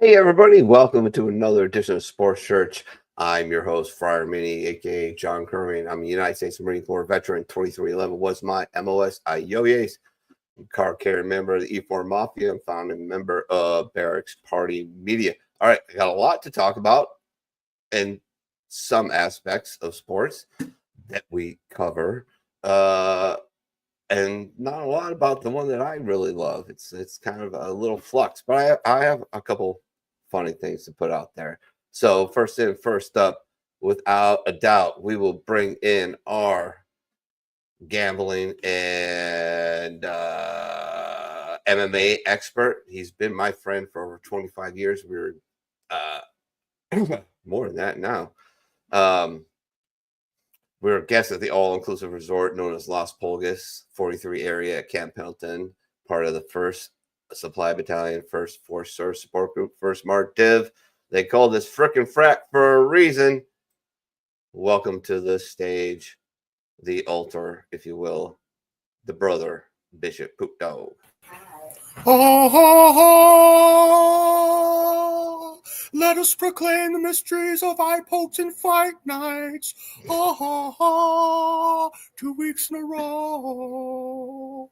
Hey everybody, welcome to another edition of Sports Church. I'm your host, Friar Mini, aka John Kerwin. I'm a United States Marine Corps veteran. 2311 was my MOS. Yoyes, car carrier member of the E4 Mafia and founding member of Barracks Party Media. All right, I got a lot to talk about in some aspects of sports that we cover. And not a lot about the one that I really love. It's kind of a little flux, but I have a couple funny things to put out there. So first up, without a doubt, we will bring in our gambling and MMA expert. He's been my friend for over 25 years. We're more than that now. We're a guest at the all-inclusive resort known as Las Pulgas, 43 area at Camp Pendleton, part of the 1st Supply Battalion, 1st Force Service Support Group, 1st Mark Div. They call this frickin' frack for a reason. Welcome to the stage, the altar, if you will, the brother, Bishop Poop Dog. Oh, let us proclaim the mysteries of eye pokes and fight nights. 2 weeks in a row.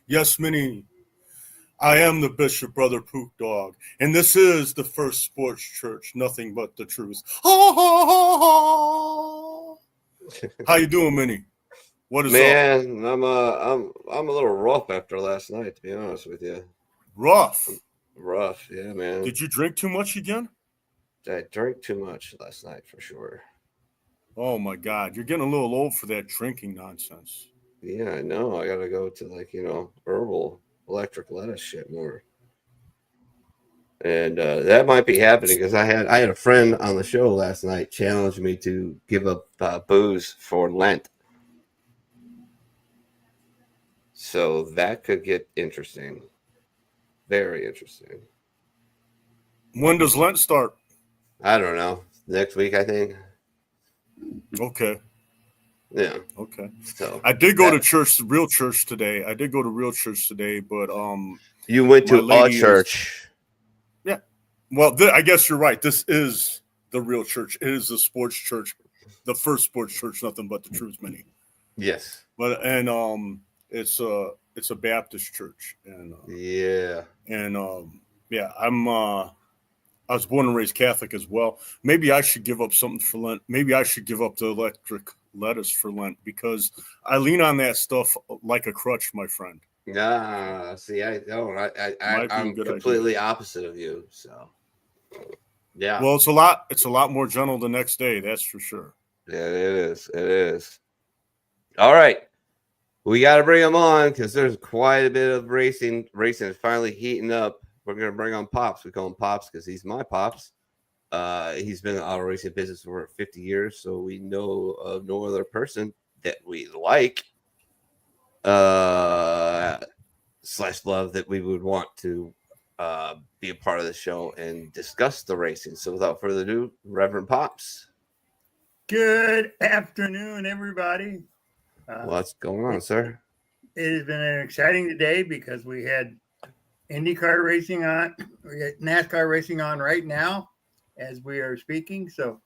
Yes, Minnie, I am the Bishop Brother Poop Dog, and this is the First Sports Church, nothing but the truth. How you doing, Minnie? What is Man, up? I'm a little rough after last night, to be honest with you. Rough, yeah, man. Did you drink too much again? I drank too much last night for sure. Oh my God, you're getting a little old for that drinking nonsense. Yeah, I know. I gotta go to herbal electric lettuce shit more. And that might be happening because I had a friend on the show last night challenge me to give up booze for Lent. So that could get interesting. Very interesting. When does Lent start? I don't know. Next week, I think. Okay. Yeah. Okay. So I did go to church, real church today. I did go to real church today, but you went my to a lady church. yeah. Well, I guess you're right. This is the real church. It is the sports church, the first sports church, nothing but the truth, many. Yes. But it's a Baptist church, and Yeah. yeah, I was born and raised Catholic as well. Maybe I should give up something for Lent. Maybe I should give up the electric lettuce for Lent because I lean on that stuff like a crutch, my friend. Nah, see, I don't. Might be a I'm good completely idea. opposite of you. So, yeah. Well, it's a lot more gentle the next day, that's for sure. Yeah, it is. It is. All right. We got to bring him on because there's quite a bit of racing. Racing is finally heating up. We're going to bring on Pops. We call him Pops because he's my Pops. He's been in the auto racing business for 50 years, so we know of no other person that we like slash love that we would want to be a part of the show and discuss the racing. So without further ado, Reverend Pops. Good afternoon, everybody. What's going on, sir? It has been an exciting day because we had IndyCar racing on, we got NASCAR racing on right now as we are speaking. So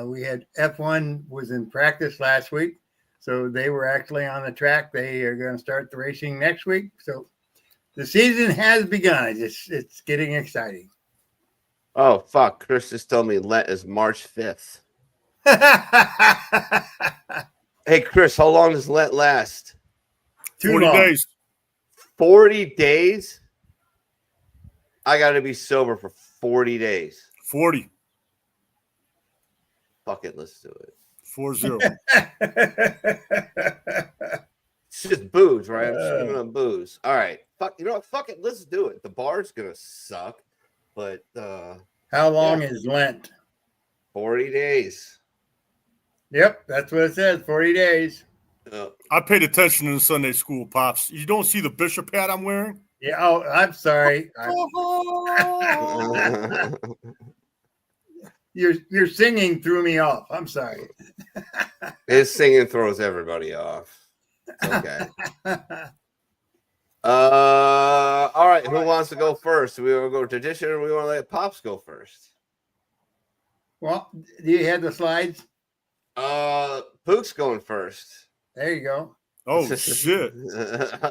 we had F1 was in practice last week. So they were actually on the track. They are going to start the racing next week. So the season has begun. It's getting exciting. Oh, fuck. Chris just told me Lent is March 5th. Hey, Chris, how long does Lent last? 40 days. 40 days? I got to be sober for 40 days. 40. Fuck it, let's do it. 40. It's just booze, right? I'm just giving them booze. All right. Fuck, you know what? Fuck it, let's do it. The bar's going to suck, but how long is Lent? 40 days. Yep, that's what it says. 40 days. I paid attention in Sunday school, Pops. You don't see the bishop hat I'm wearing? Yeah. Oh, I'm sorry. Your singing threw me off. I'm sorry. His singing throws everybody off. Okay. All right. Who wants to go first? Do we want to go tradition or we want to let Pops go first? Well, do you have the slides? Pook's going first. There you go. Oh, shit.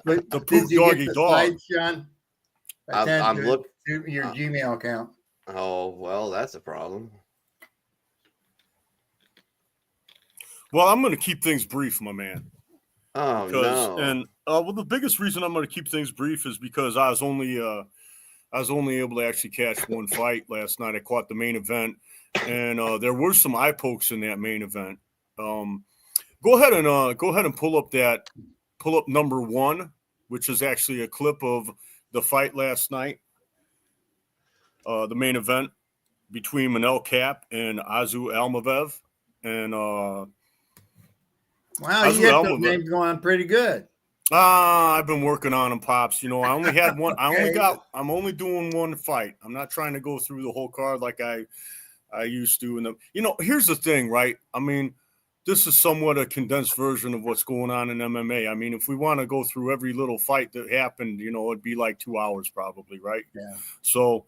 But The Pook doggy dog. Slides, Sean? I'm looking to your Gmail account. Oh, well, that's a problem. Well, I'm going to keep things brief, my man. Oh, no. And well, the biggest reason I'm going to keep things brief is because I was only able to actually catch one fight last night. I caught the main event, and there were some eye pokes in that main event. Go ahead and pull up number 1, which is actually a clip of the fight last night. The main event between Manel Cap and Azu Almavev, and wow, you got those names going on pretty good. I've been working on them, Pops. You know, I only had one. I'm only doing one fight. I'm not trying to go through the whole card like I used to. And here's the thing, right? I mean, this is somewhat a condensed version of what's going on in MMA. I mean, if we want to go through every little fight that happened, it'd be like 2 hours probably, right? Yeah. So,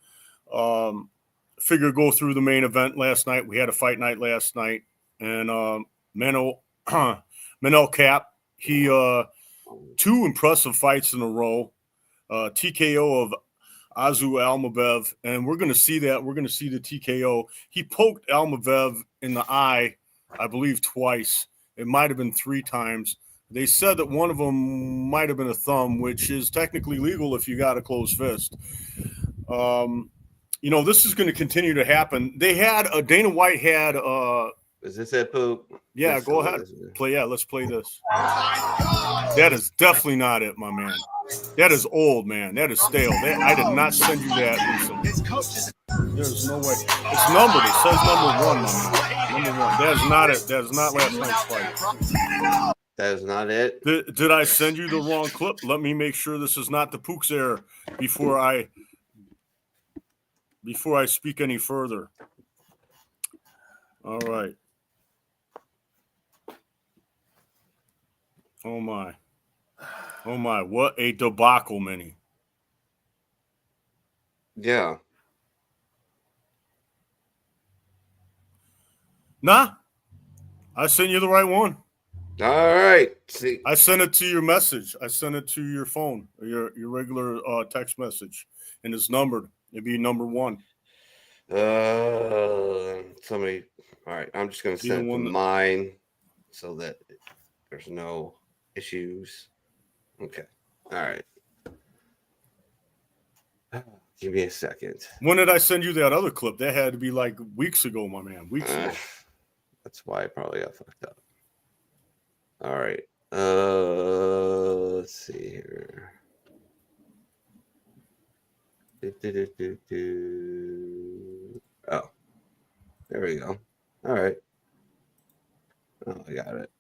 figure go through the main event last night. We had a fight night last night, and Manel Cap, he 2 impressive fights in a row. TKO of Azu Almavev, and we're going to see that. We're going to see the TKO. He poked Almavev in the eye, I believe, twice. It might have been 3 times. They said that one of them might have been a thumb, which is technically legal if you got a closed fist. This is going to continue to happen. They had Dana White had. Is this it, Poop? Yeah, go ahead. Let's play this. That is definitely not it, my man. That is old, man. That is stale. I did not send you that recently. There's no way. It's numbered. It says number 1, my man. Number 1. That is not it. That is not last night's fight. That is not it. Did I send you the wrong clip? Let me make sure this is not the Pook's error before I speak any further. All right. Oh my. Oh my. What a debacle, Mini. Yeah. Nah. I sent you the right one. All right. See. I sent it to your message. I sent it to your phone, your regular text message, and it's numbered. It'd be number 1. Somebody. All right. I'm just gonna Be the send it to one that- mine so that there's no issues. Okay. All right. Give me a second. When did I send you that other clip? That had to be like weeks ago, my man. Weeks ago. That's why I probably got fucked up. All right. Let's see here. Oh, there we go. All right. Oh, I got it.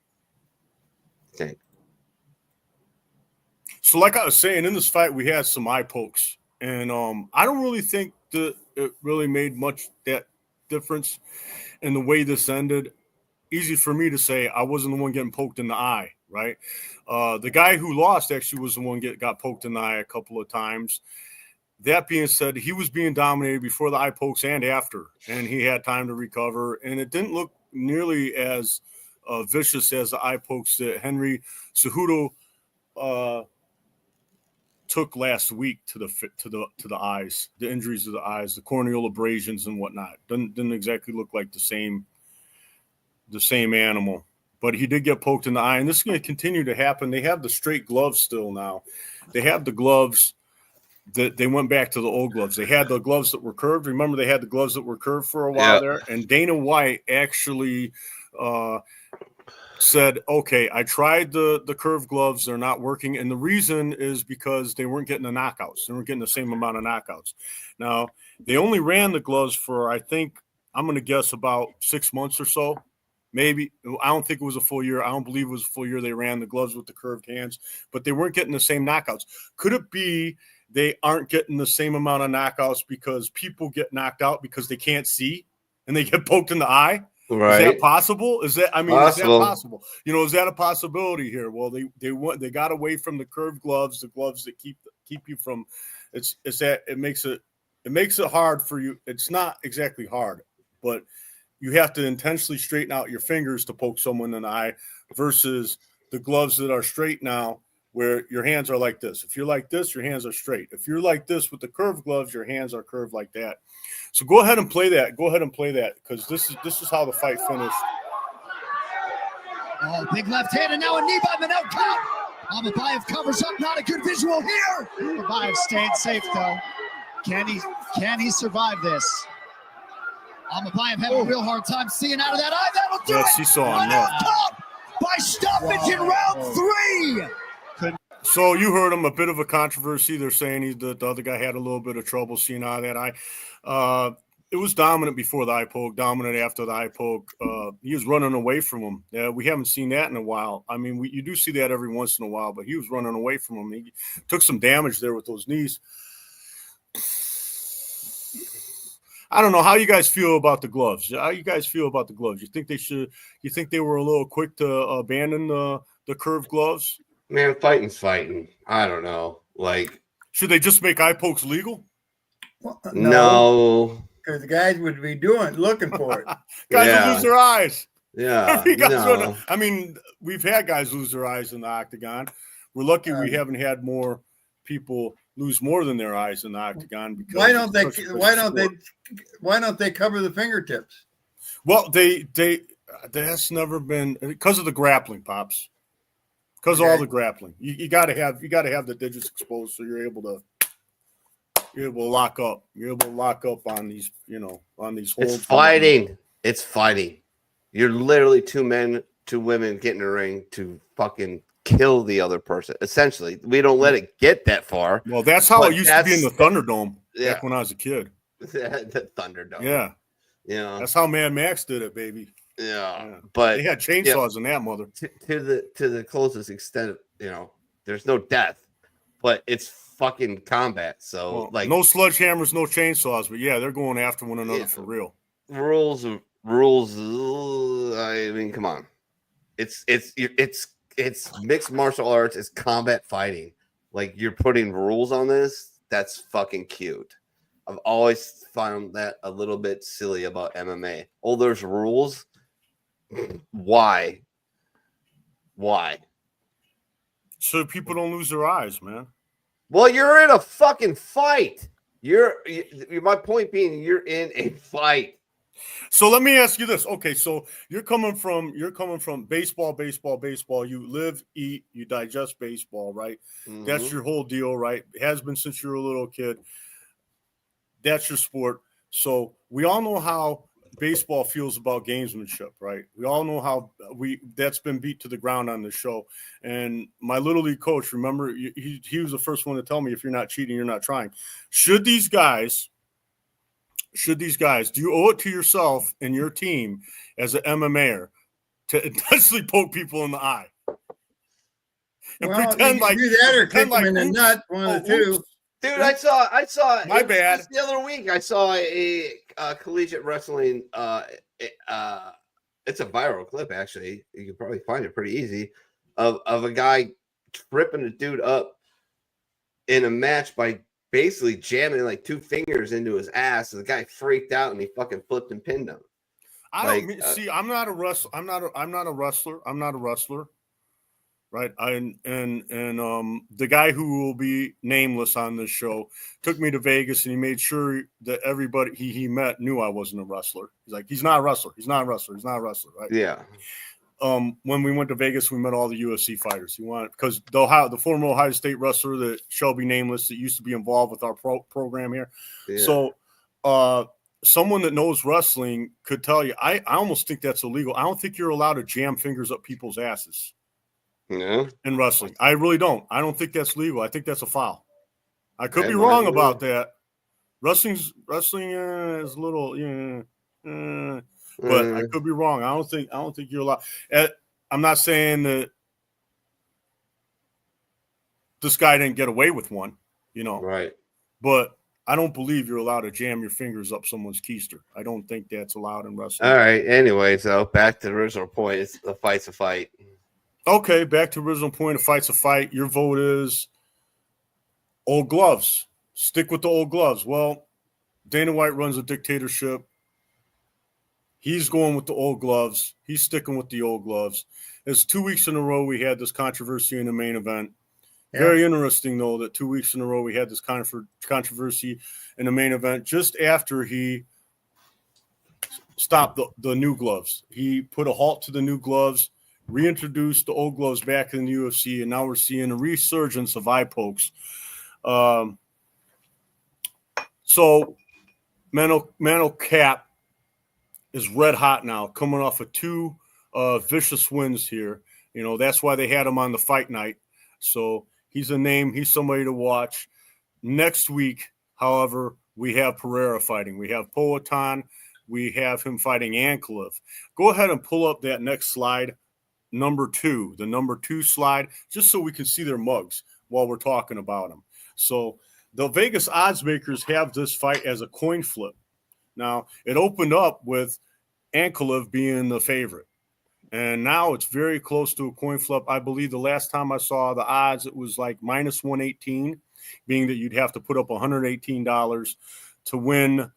Okay. So, like I was saying, in this fight, we had some eye pokes, and I don't really think that it really made much that difference in the way this ended. Easy for me to say, I wasn't the one getting poked in the eye, right? The guy who lost actually was the one got poked in the eye a couple of times. That being said, he was being dominated before the eye pokes and after, and he had time to recover, and it didn't look nearly as vicious as the eye pokes that Henry Cejudo took last week to the eyes, the injuries to the eyes, the corneal abrasions and whatnot. Didn't exactly look like the same animal, but he did get poked in the eye, and this is going to continue to happen. They have the straight gloves still now. They have the gloves that they went back to the old gloves. They had the gloves that were curved. Remember, they had the gloves that were curved for a while there, and Dana White actually said, okay, I tried the curved gloves. They're not working. And the reason is because they weren't getting the knockouts. They weren't getting the same amount of knockouts. Now, they only ran the gloves for, I think, I'm going to guess about 6 months or so. Maybe. I don't think it was a full year. I don't believe it was a full year they ran the gloves with the curved hands, but they weren't getting the same knockouts. Could it be they aren't getting the same amount of knockouts because people get knocked out because they can't see and they get poked in the eye? Right. Is that possible? Is that possible. Is that possible? Is that a possibility here? Well, they got away from the curved gloves, the gloves that keep you from. It's that it makes it hard for you. It's not exactly hard, but you have to intentionally straighten out your fingers to poke someone in the eye versus the gloves that are straight now, where your hands are like this. If you're like this, your hands are straight. If you're like this with the curved gloves, your hands are curved like that. So go ahead and play that. Go ahead and play that, because this is how the fight finished. Oh, big left hand, and now a knee by Manel Kape. Ababayev covers up. Not a good visual here. Ababayev stayed safe though. Can he survive this? Ababayev having a real hard time seeing out of that eye. That'll do Yeah, it. she saw Manel enough. Kape by stoppage in round 3. So you heard him, a bit of a controversy. They're saying the other guy had a little bit of trouble seeing out of that eye. It was dominant before the eye poke, dominant after the eye poke. He was running away from him. Yeah, we haven't seen that in a while. I mean, you do see that every once in a while, but he was running away from him. He took some damage there with those knees. I don't know how you guys feel about the gloves. How you guys feel about the gloves? You think they were a little quick to abandon the curved gloves? Man, fighting's fighting. I don't know. Like, should they just make eye pokes legal? Well, no. Because the guys would be looking for it. Guys Yeah. will lose their eyes. Yeah. No. I mean, we've had guys lose their eyes in the octagon. We're lucky we haven't had more people lose more than their eyes in the octagon. Because why don't they cover the fingertips? Well, that's never been because of the grappling, Pops. Because of all the grappling, you got to have the digits exposed so you're able to lock up. You're able to lock up on these, on these holds. It's fighting. It's fighting. You're literally two men, two women get in a ring to fucking kill the other person. Essentially, we don't let it get that far. Well, that's how it used to be in the Thunderdome back when I was a kid. The Thunderdome. Yeah. Yeah. That's how Mad Max did it, baby. Yeah. But they had chainsaws in that mother. To the closest extent, there's no death, but it's fucking combat. So no sledgehammers, no chainsaws, but yeah, they're going after one another for real. Rules rules. I mean, come on. It's mixed martial arts. It's combat fighting. Like, you're putting rules on this. That's fucking cute. I've always found that a little bit silly about MMA. Oh, there's rules. Why? So people don't lose their eyes, man. Well, you're in a fucking fight. My point being, you're in a fight. So let me ask you this. Okay, so you're coming from baseball. You live, eat, you digest baseball, right? Mhm. That's your whole deal, right? It has been since you were a little kid. That's your sport. So we all know how baseball feels about gamesmanship, right? We all know how that's been beat to the ground on the show. And my little league coach, remember, he was the first one to tell me, if you're not cheating, you're not trying. Should these guys, do you owe it to yourself and your team as an MMAer to intentionally poke people in the eye? And Well, pretend you like can do that or pretend kick them in the oops, nut, one of the two. oops. Dude, I saw. My it was bad. just the other week, I saw a collegiate wrestling. It's a viral clip, actually. You can probably find it pretty easy, of a guy tripping a dude up in a match by basically jamming like 2 fingers into his ass. And the guy freaked out and he fucking flipped and pinned him. See, I'm not a wrestler. I'm not a wrestler. Right. And the guy who will be nameless on this show took me to Vegas, and he made sure that everybody he met knew I wasn't a wrestler. He's like, he's not a wrestler. Right. Yeah. When we went to Vegas, we met all the UFC fighters. Because the former Ohio State wrestler that shall be nameless that used to be involved with our program here. Yeah. So someone that knows wrestling could tell you, I almost think that's illegal. I don't think you're allowed to jam fingers up people's asses. Yeah. In wrestling. I really don't. I don't think that's legal. I think that's a foul. I could be Okay, wrong well, about that. Wrestling is a little, but I could be wrong. I don't think you're allowed. I'm not saying that this guy didn't get away with one, Right. but I don't believe you're allowed to jam your fingers up someone's keister. I don't think that's allowed in wrestling. All right. Anyway, so back to the original point. It's a fight's a fight. Okay, back to original point. A fight's a fight. Your vote is old gloves. Stick with the old gloves. Well, Dana White runs a dictatorship. He's going with the old gloves. He's sticking with the old gloves. It's 2 weeks in a row we had this controversy in the main event. Yeah. Very interesting, though, that 2 weeks in a row we had this controversy in the main event just after he stopped the new gloves. He put a halt to the new gloves, reintroduced the old gloves back in the UFC, and now we're seeing a resurgence of eye pokes. So Manel Kape is red hot now, coming off of 2 vicious wins here. That's why they had him on the fight night. So he's a name. He's somebody to watch. Next week, however, we have Pereira fighting. We have Poatan. We have him fighting Ankalaev. Go ahead and pull up that next slide. Number 2, the number 2 slide, just so we can see their mugs while we're talking about them. So the Vegas odds makers have this fight as a coin flip. Now, it opened up with Ankalaev being the favorite, and now it's very close to a coin flip. I believe the last time I saw the odds, it was like minus 118, being that you'd have to put up $118 to win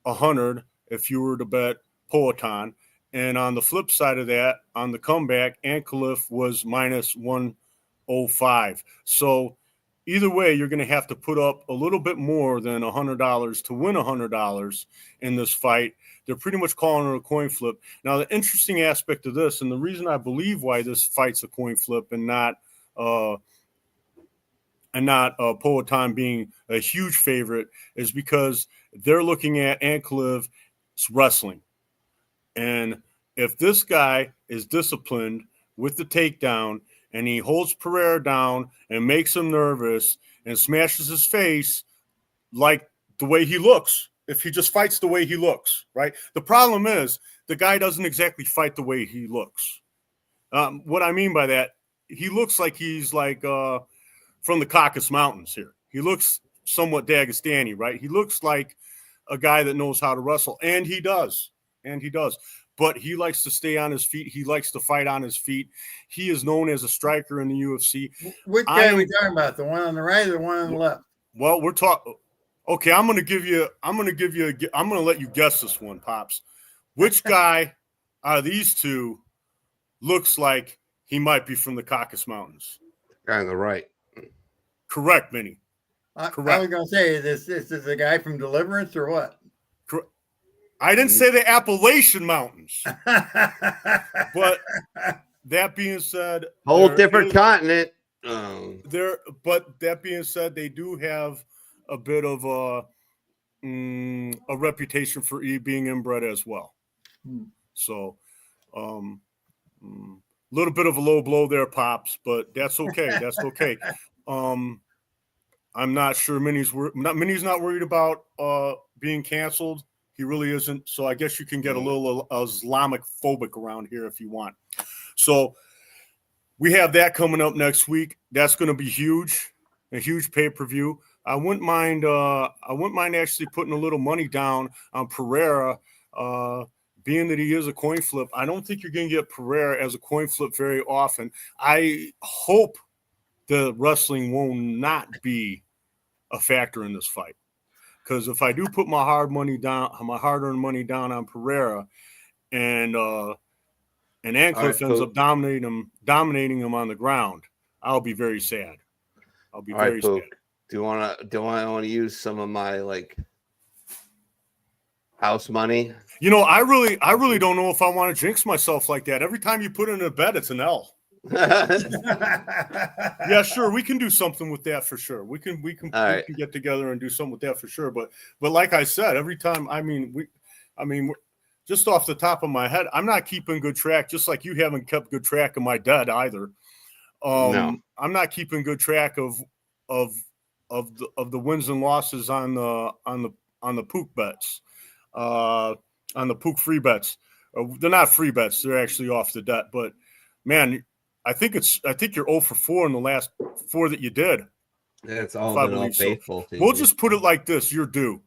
100 if you were to bet Poatan. And on the flip side of that, on the comeback, Ankalaev was minus 105. So either way, you're going to have to put up a little bit more than $100 to win $100 in this fight. They're pretty much calling it a coin flip. Now, the interesting aspect of this, and the reason I believe why this fight's a coin flip and not Poatan being a huge favorite, is because they're looking at Ankalaev's wrestling. And if this guy is disciplined with the takedown and he holds Pereira down and makes him nervous and smashes his face like the way he looks, if he just fights the way he looks, right? The problem is the guy doesn't exactly fight the way he looks. What I mean by that, he looks like he's like from the Caucasus Mountains here. He looks somewhat Dagestani, right? He looks like a guy that knows how to wrestle, and he does. and he does. But he likes to stay on his feet. He likes to fight on his feet. He is known as a striker in the UFC. Which guy are we talking about? The one on the right or the one on the left? Well, we're talking. Okay, I'm going to let you guess this one, Pops. Which guy out of these two looks like he might be from the Caucasus Mountains? Guy on the right. Correct, Minnie. Correct. I was going to say, this is a guy from Deliverance or what? I didn't say the Appalachian Mountains. But that being said, whole different continent. But that being said, they do have a bit of a reputation for being inbred as well. So, little bit of a low blow there, Pops, but that's okay. That's okay. I'm not sure Minnie's not worried about being canceled. He really isn't. So I guess you can get a little Islamic phobic around here if you want. So we have that coming up next week. That's going to be huge, a huge pay-per-view. I wouldn't mind actually putting a little money down on Pereira, being that he is a coin flip. I don't think you're going to get Pereira as a coin flip very often. I hope the wrestling will not be a factor in this fight. Because if I do put my hard-earned money down on Pereira, and Ankliff ends up dominating him on the ground, I'll be very sad. I'll be very sad. Do I want to use some of my house money? I really don't know if I want to jinx myself like that. Every time you put in a bet, it's an L. Yeah, sure. We can do something with that for sure. We can get together and do something with that for sure. But like I said, every time, just off the top of my head, I'm not keeping good track, just like you haven't kept good track of my debt either. No. I'm not keeping good track of the wins and losses on the Pook bets, on the Pook free bets. They're not free bets; they're actually off the debt. But man, I think you're 0 for 4 in the last 4 that you did. It's all faithful. So. We'll just put it like this: you're due.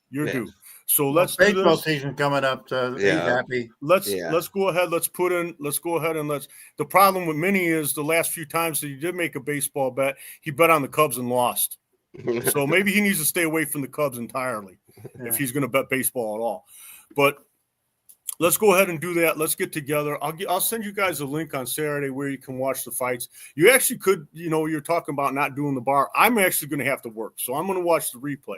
You're due. So let's do baseball this. season coming up, so he's happy. Let's go ahead. Let's go ahead and let's. The problem with Minnie is the last few times that he did make a baseball bet, he bet on the Cubs and lost. So maybe he needs to stay away from the Cubs entirely if he's going to bet baseball at all. But let's go ahead and do that. Let's get together. I'll send you guys a link on Saturday where you can watch the fights. You actually could, you're talking about not doing the bar. I'm actually going to have to work, so I'm going to watch the replay.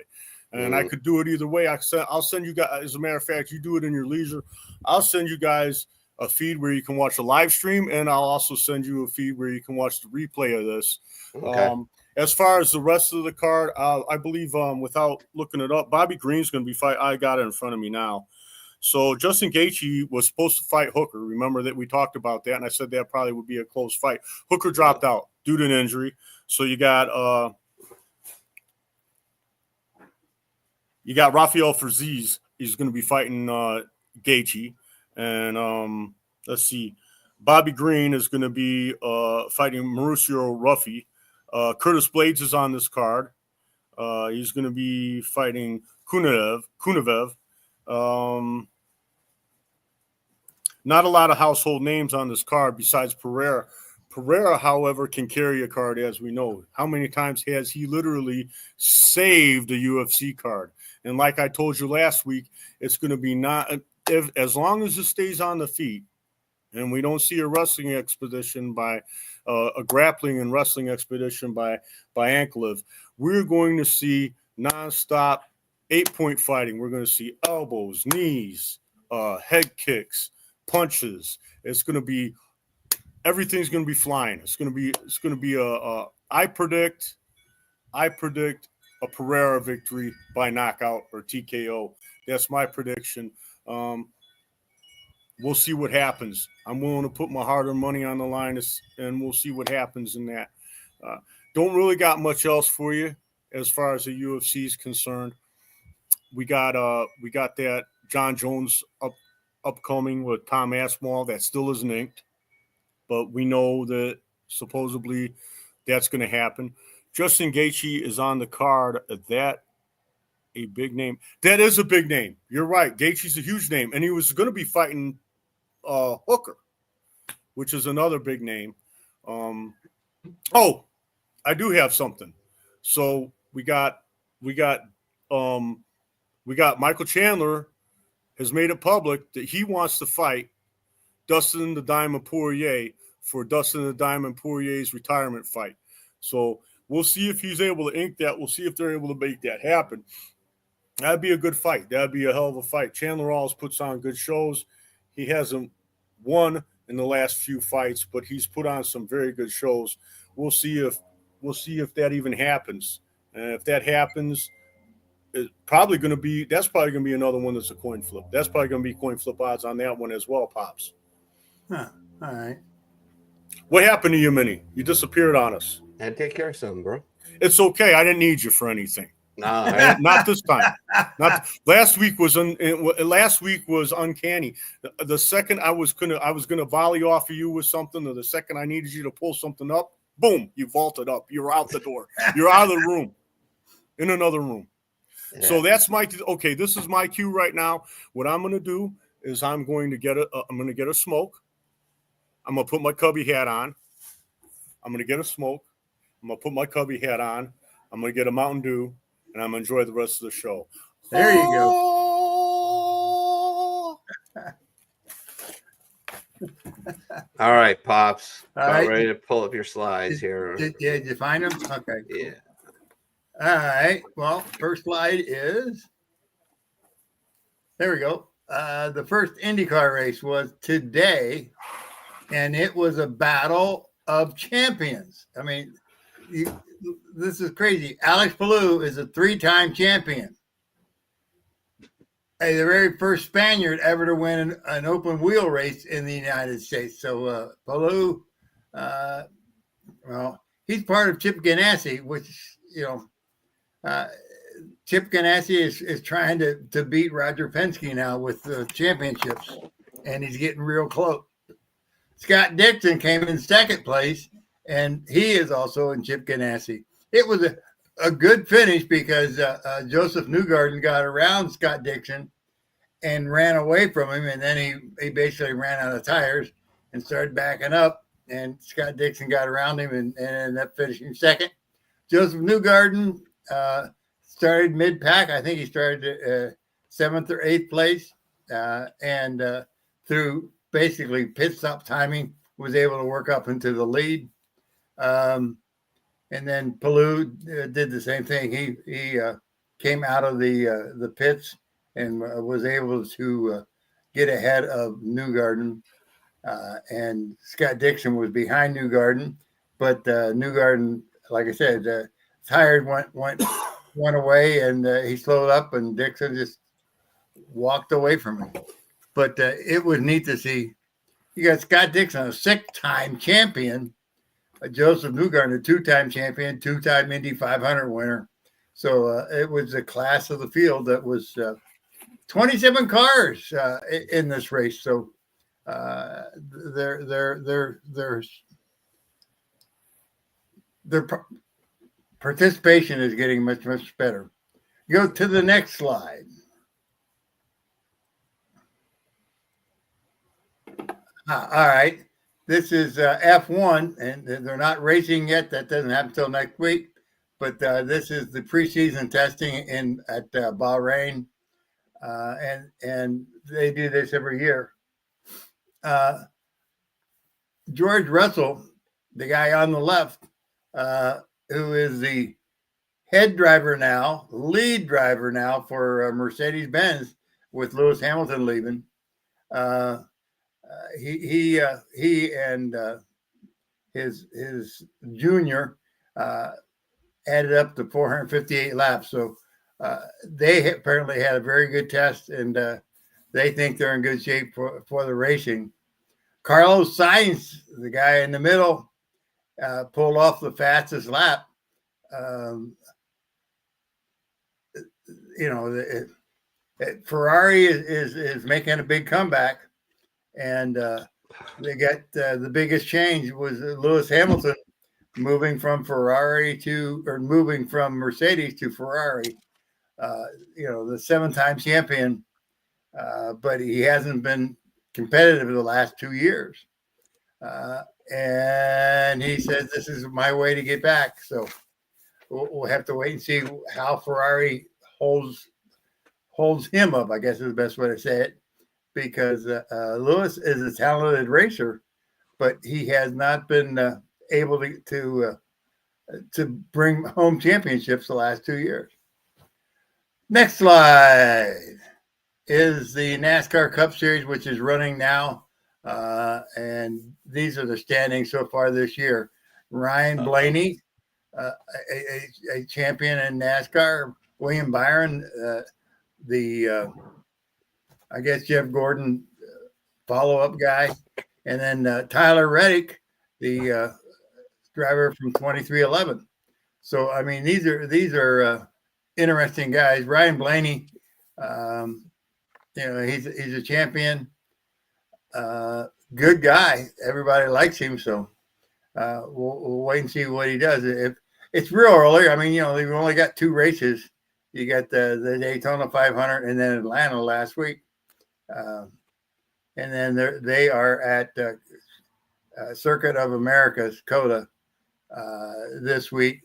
And I could do it either way. I'll send you guys, as a matter of fact, you do it in your leisure. I'll send you guys a feed where you can watch a live stream, and I'll also send you a feed where you can watch the replay of this. Okay. As far as the rest of the card, I believe without looking it up, Bobby Green's going to be fight. I got it in front of me now. So Justin Gaethje was supposed to fight Hooker. Remember that we talked about that, and I said that probably would be a close fight. Hooker dropped out due to an injury. So you got Rafael Fiziev. He's going to be fighting Gaethje. And let's see. Bobby Green is going to be fighting Mauricio Ruffy. Curtis Blades is on this card. He's going to be fighting Kunavev. Not a lot of household names on this card besides Pereira. Pereira, however, can carry a card, as we know. How many times has he literally saved a UFC card? And like I told you last week, it's going to be as long as it stays on the feet, and we don't see a wrestling expedition by a grappling and wrestling expedition by Ankliff, we're going to see nonstop 8-point fighting. We're going to see elbows, knees, head kicks, punches. It's going to be everything's going to be flying. It's going to be I predict a Pereira victory by knockout or TKO. That's my prediction. We'll see what happens. I'm willing to put my hard-earned money on the line, and we'll see what happens in that. Don't really got much else for you as far as the UFC is concerned. We got that John Jones upcoming with Tom Aspinall that still isn't inked, but we know that supposedly that's going to happen. Justin Gaethje is on the card. That A big name. That is a big name. You're right. Gaethje's a huge name, and he was going to be fighting Hooker, which is another big name. Oh, I do have something. So we got Michael Chandler has made it public that he wants to fight Dustin the Diamond Poirier for Dustin the Diamond Poirier's retirement fight. So we'll see if he's able to ink that. We'll see if they're able to make that happen. That'd be a good fight. That'd be a hell of a fight. Chandler always puts on good shows. He hasn't won in the last few fights, but he's put on some very good shows. We'll see if that even happens. And if that happens, that's probably going to be another one that's a coin flip. That's probably going to be coin flip odds on that one as well, Pops. Huh. All right. What happened to you, Minnie? You disappeared on us. And take care of something, bro. It's okay. I didn't need you for anything. Nah, Not this time. Last week was uncanny. The second I was gonna volley off of you with something, or the second I needed you to pull something up, boom, you vaulted up. You're out the door. You're out of the room. In another room. yeah. So that's okay. This is my cue right now. What I'm gonna do is I'm going to get a smoke. I'm gonna put my Cubby hat on. I'm gonna get a smoke. I'm gonna put my Cubby hat on. I'm gonna get a Mountain Dew, and I'm gonna enjoy the rest of the show. There you go. All right, Pops. All About right. ready to pull up your slides here. Did you find them? Okay. Yeah. All right. Well, first slide is, there we go. The first IndyCar race was today, and it was a battle of champions. I mean, this is crazy. Alex Palou is a 3-time champion. The very first Spaniard ever to win an open wheel race in the United States. So Palou, well, he's part of Chip Ganassi, which, Chip Ganassi is trying to beat Roger Penske now with the championships, and he's getting real close. Scott Dixon came in second place, and he is also in Chip Ganassi. It was a good finish because Joseph Newgarden got around Scott Dixon and ran away from him, and then he basically ran out of tires and started backing up, and Scott Dixon got around him and ended up finishing second. Joseph Newgarden started mid-pack. I think he started 7th or 8th place, and through basically pit stop timing was able to work up into the lead. And then Palou did the same thing. He came out of the pits and was able to get ahead of Newgarden. And Scott Dixon was behind Newgarden, but Newgarden, like I said, tired went away, and he slowed up, and Dixon just walked away from him. But it was neat to see. You got Scott Dixon, a 6-time champion, Joseph Newgarden, a 2-time champion, 2-time Indy 500 winner. So it was a class of the field that was 27 cars in this race. So their participation is getting much, much better. Go to the next slide. All right. This is F1, and they're not racing yet. That doesn't happen until next week. But this is the preseason testing at Bahrain, and they do this every year. George Russell, the guy on the left, who is the lead driver now for Mercedes-Benz with Lewis Hamilton leaving. He and his junior added up to 458 laps. So they apparently had a very good test, and they think they're in good shape for the racing. Carlos Sainz, the guy in the middle, pulled off the fastest lap. Ferrari is making a big comeback, and they got the biggest change was Lewis Hamilton moving from Mercedes to Ferrari. the 7-time champion, but he hasn't been competitive the last 2 years. And he says, this is my way to get back. So we'll have to wait and see how Ferrari holds him up, I guess is the best way to say it, because Lewis is a talented racer, but he has not been able to bring home championships the last 2 years. Next slide is the NASCAR Cup Series, which is running now. And these are the standings so far this year. Ryan Blaney, a champion in NASCAR. William Byron, I guess Jeff Gordon follow-up guy. And then Tyler Reddick, the driver from 2311. So, I mean, these are interesting guys. Ryan Blaney, he's a champion, good guy. Everybody likes him. So we'll wait and see what he does. If it's real early, I mean, we've only got 2 races. You got the Daytona 500 and then Atlanta last week. And then they are at Circuit of America's COTA this week.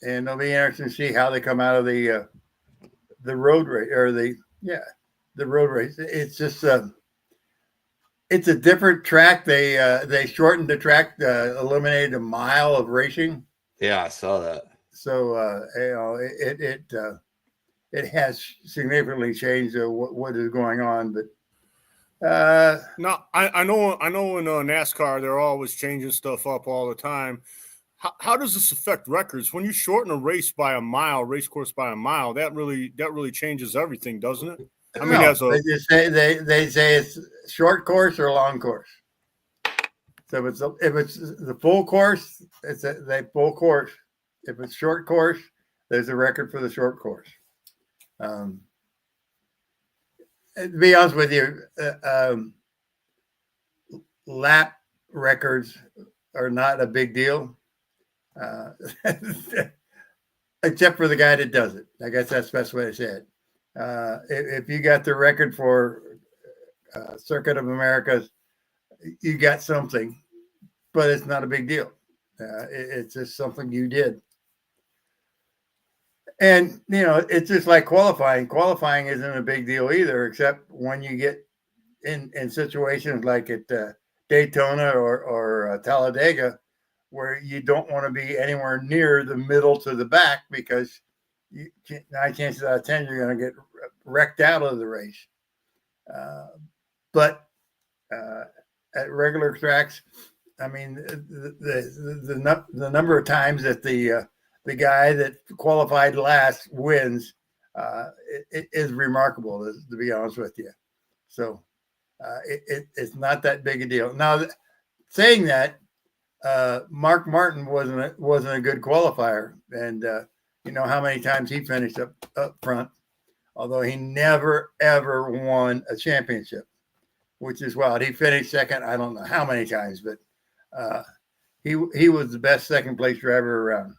And it'll be interesting to see how they come out of the road race or the road race. It's just it's a different track. They shortened the track, eliminated a mile of racing. Yeah, I saw that. So it has significantly changed what is going on. But now I know in NASCAR they're always changing stuff up all the time. How does this affect records? When you shorten a race by a mile, race course by a mile, that really changes everything, doesn't it? I mean, they just say they say it's short course or long course. So if it's the full course, it's the full course. If it's short course, there's a record for the short course. To be honest with you, lap records are not a big deal. Except for the guy that does it. I guess that's the best way to say it. If you got the record for Circuit of Americas, you got something, but it's not a big deal. It's just something you did. And, it's just like qualifying. Qualifying isn't a big deal either, except when you get in situations like at Daytona or Talladega, where you don't want to be anywhere near the middle to the back because 9 chances out of 10 you're going to get wrecked out of the race. But at regular tracks, I mean, the number of times that the guy that qualified last wins it is remarkable, to be honest with you. So it's not that big a deal. Now, saying that, Mark Martin wasn't a good qualifier, and you know how many times he finished up front, although he never ever won a championship, which is wild. He finished second, I don't know how many times, but he was the best second place driver around.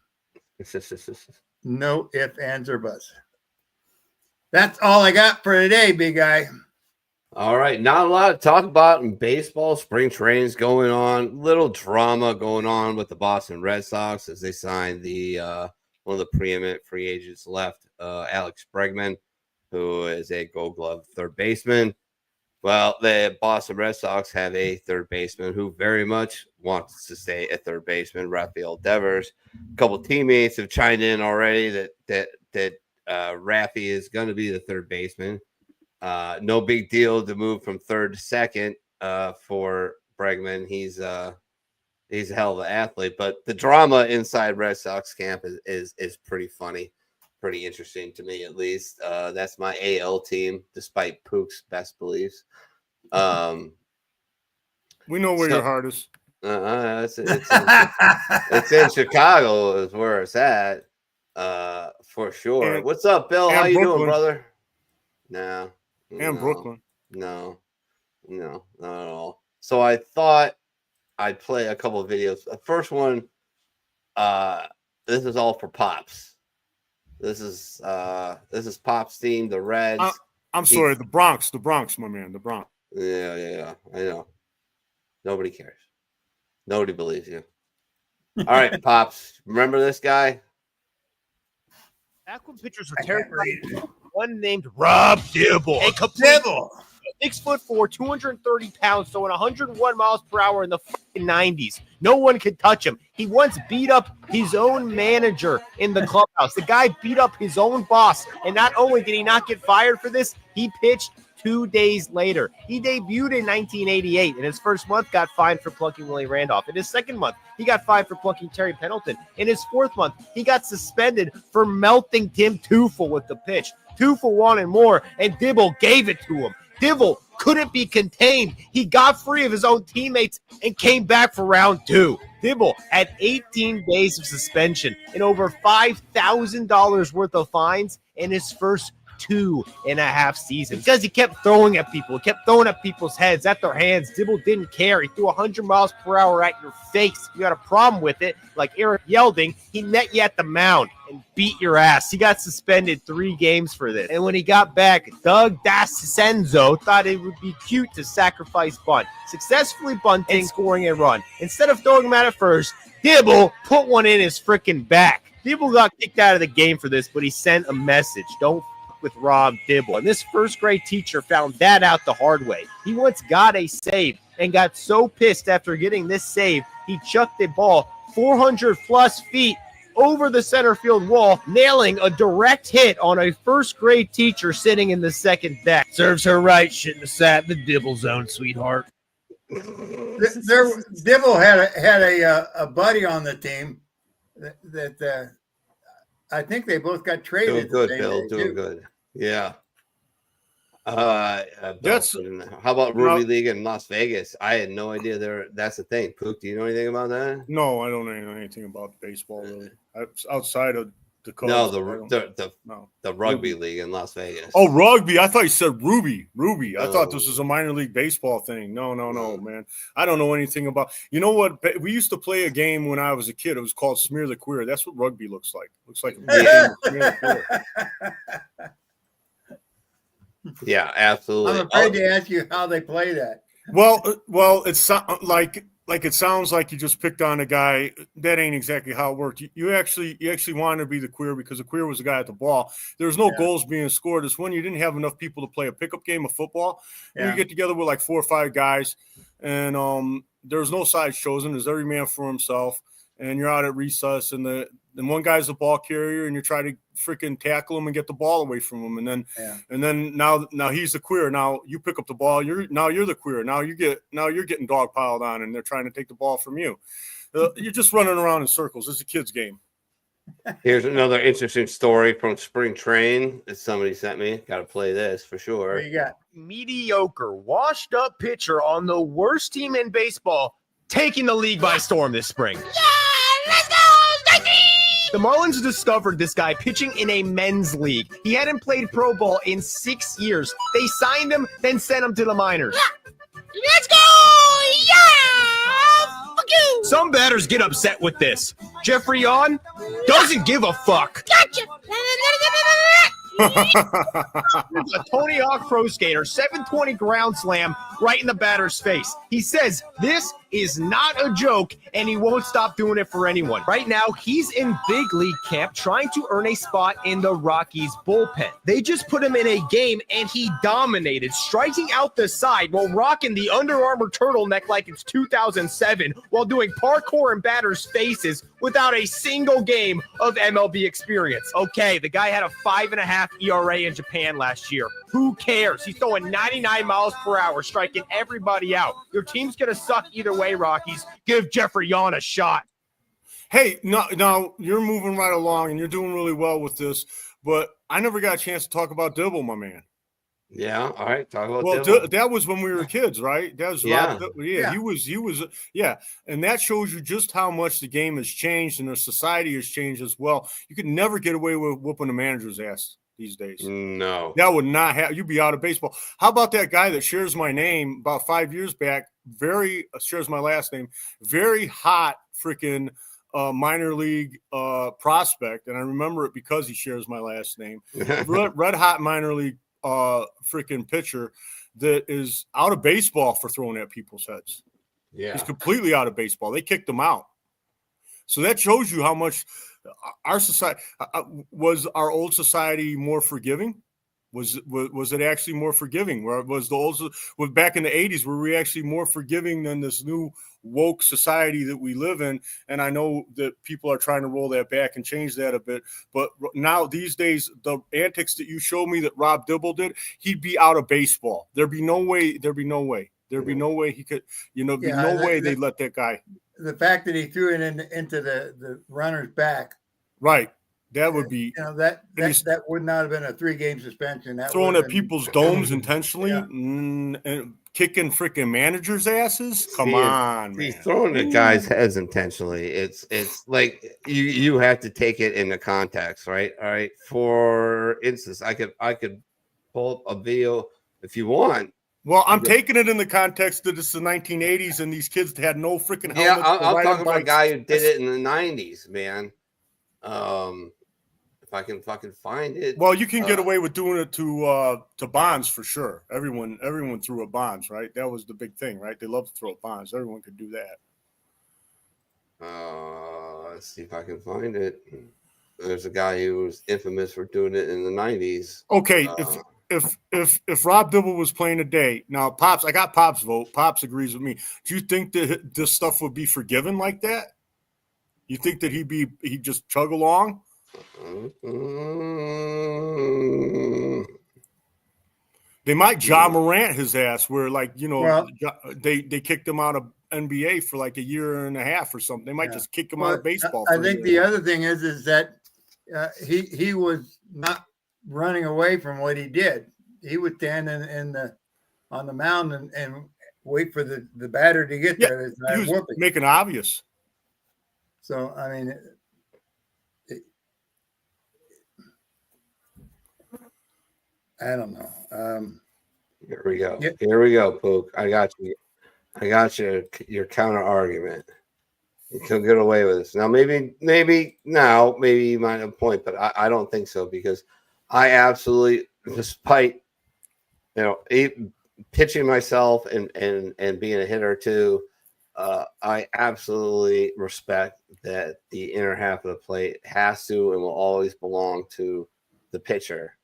No ifs, ands, or buts. That's all I got for today, big guy. All right, not a lot to talk about in baseball. Spring training's going on. Little drama going on with the Boston Red Sox as they signed the one of the preeminent free agents left, Alex Bregman, who is a Gold Glove third baseman. Well, the Boston Red Sox have a third baseman who very much wants to stay at third baseman, Rafael Devers. A couple teammates have chimed in already that Raffy is going to be the third baseman. No big deal to move from third to second for Bregman. He's a hell of an athlete, but the drama inside Red Sox camp is pretty funny, pretty interesting to me at least. That's my AL team, despite Pook's best beliefs. We know where your heart is. It's in Chicago is where it's at, for sure. And, what's up, Bill? How you Brooklyn. Doing, brother? No. And Brooklyn. No, not at all. So I thought I'd play a couple of videos. The first one, this is all for Pops. This is Pop's team, the Reds. I'm sorry, the Bronx, my man, the Bronx. Yeah. I know. Nobody cares. Nobody believes you. All right, Pops. Remember this guy? Back when pitchers were I can't read. terrible, one named Rob Dibble, a complete Dibble. 6'4", 230 pounds, throwing 101 miles per hour in the fucking 90s. No one could touch him. He once beat up his own manager in the clubhouse. The guy beat up his own boss. And not only did he not get fired for this, he pitched 2 days later. He debuted in 1988. In his first month, got fined for plucking Willie Randolph. In his second month, he got fined for plucking Terry Pendleton. In his fourth month, he got suspended for melting Tim Teufel with the pitch. Teufel wanted more, and Dibble gave it to him. Dibble couldn't be contained. He got free of his own teammates and came back for round 2. Dibble had 18 days of suspension and over $5,000 worth of fines in his first 2.5 seasons because he kept throwing at people. He kept throwing at people's heads, at their hands. Dibble didn't care. He threw 100 miles per hour at your face. If you had a problem with it, like Eric Yelding, he met you at the mound and beat your ass. He got suspended 3 games for this. And when he got back, Doug D'Ascenzo thought it would be cute to sacrifice bunt, successfully bunting and scoring a run. Instead of throwing him out at first, Dibble put one in his freaking back. Dibble got kicked out of the game for this, but he sent a message. Don't with Rob Dibble. And this first grade teacher found that out the hard way. He once got a save and got so pissed after getting this save, he chucked a ball 400 plus feet over the center field wall, nailing a direct hit on a first grade teacher sitting in the second deck. Serves her right, shouldn't have sat in the Dibble zone, sweetheart. Dibble had a buddy on the team that I think they both got traded. Doing good, Bill. Doing good. Yeah. That's how about Ruby League in Las Vegas? I had no idea that's the thing. Pook, do you know anything about that? No, I don't know anything about baseball really. Outside of the Cubs. No, the rugby league in Las Vegas. Oh, rugby. I thought you said Ruby. I thought this was a minor league baseball thing. No, man. I don't know anything about. You know what? We used to play a game when I was a kid. It was called Smear the Queer. That's what rugby looks like. Looks like a game. Smear the Queer. Yeah, absolutely. I'm afraid to ask you how they play that. Well, it's like it sounds like you just picked on a guy. That ain't exactly how it worked. You actually wanted to be the queer because the queer was the guy at the ball. There's no goals being scored. It's when you didn't have enough people to play a pickup game of football. Yeah. You get together with like 4 or 5 guys, and there's no sides chosen. There's every man for himself, and you're out at recess, and one guy's the ball carrier, and you try to freaking tackle him and get the ball away from him, and then now he's the queer. Now you pick up the ball. You're the queer. Now you're getting dog piled on, and they're trying to take the ball from you. You're just running around in circles. It's a kid's game. Here's another interesting story from spring train that somebody sent me. Got to play this for sure. What you got? Mediocre, washed up pitcher on the worst team in baseball, taking the league by storm this spring. Yeah, let's go, Stacy! The Marlins discovered this guy pitching in a men's league. He hadn't played pro ball in 6 years. They signed him, then sent him to the minors. Yeah. Let's go! Yeah! Fuck you! Some batters get upset with this. Jeffrey Yon doesn't give a fuck. Gotcha! A Tony Hawk pro skater, 720 ground slam right in the batter's face. He says this is not a joke, and he won't stop doing it for anyone. Right now, he's in big league camp trying to earn a spot in the Rockies bullpen. They just put him in a game, and he dominated, striking out the side while rocking the Under Armour turtleneck like it's 2007 while doing parkour in batters' faces without a single game of MLB experience. Okay, the guy had a 5.5 ERA in Japan last year. Who cares? He's throwing 99 miles per hour, striking everybody out. Your team's going to suck either way, Rockies. Give Jeffrey Yon a shot. Hey, now you're moving right along, and you're doing really well with this, but I never got a chance to talk about Dibble, my man. Yeah, all right. Talk about that was when we were kids, right? That was He was, and that shows you just how much the game has changed and the society has changed as well. You could never get away with whooping the manager's ass these days. No, that would not happen. You'd be out of baseball. How about that guy that shares my name about 5 years back? Shares my last name. Very hot freaking minor league prospect, and I remember it because he shares my last name. Red hot minor league freaking pitcher that is out of baseball for throwing at people's heads. Yeah. He's completely out of baseball. They kicked him out. So that shows you how much our society was. Our old society more forgiving. Was it actually more forgiving? Where was the old, back in the 80s, were we actually more forgiving than this new woke society that we live in? And I know that people are trying to roll that back and change that a bit. But now these days, the antics that you showed me that Rob Dibble did, he'd be out of baseball. There'd be no way he could, they'd let that guy. The fact that he threw it into the runner's back. Right. That would be, that would not have been a 3-game suspension. That throwing at people's domes intentionally and kicking freaking managers' asses. Come on, man. He's throwing at guys' heads intentionally. It's like you have to take it into context, right? All right. For instance, I could pull up a video if you want. Well, I'm taking it in the context that it's the 1980s and these kids had no freaking helmets. Yeah, I'm talking about a guy who did it in the 90s, man. If I can fucking find it. Well, you can get away with doing it to Bonds for sure. Everyone threw at Bonds, right? That was the big thing, right? They love to throw at Bonds. Everyone could do that. Let's see if I can find it. There's a guy who was infamous for doing it in the 90s. Okay, if Rob Dibble was playing today, now Pops, I got Pops' vote. Pops agrees with me. Do you think that this stuff would be forgiven like that? You think that he'd just chug along? They might Ja Morant his ass, where they kicked him out of NBA for like a year and a half or something. They might just kick him out of baseball. I think the other thing is that he was not running away from what he did. He would stand on the mound and wait for the batter to get there. He was making obvious. So I mean. I don't know. Here we go. Yep. Here we go, Pook. I got you. Your counter argument. You can get away with this. Now, maybe you might have a point, but I don't think so, because I absolutely, despite pitching myself and being a hitter too, I absolutely respect that the inner half of the plate has to and will always belong to the pitcher.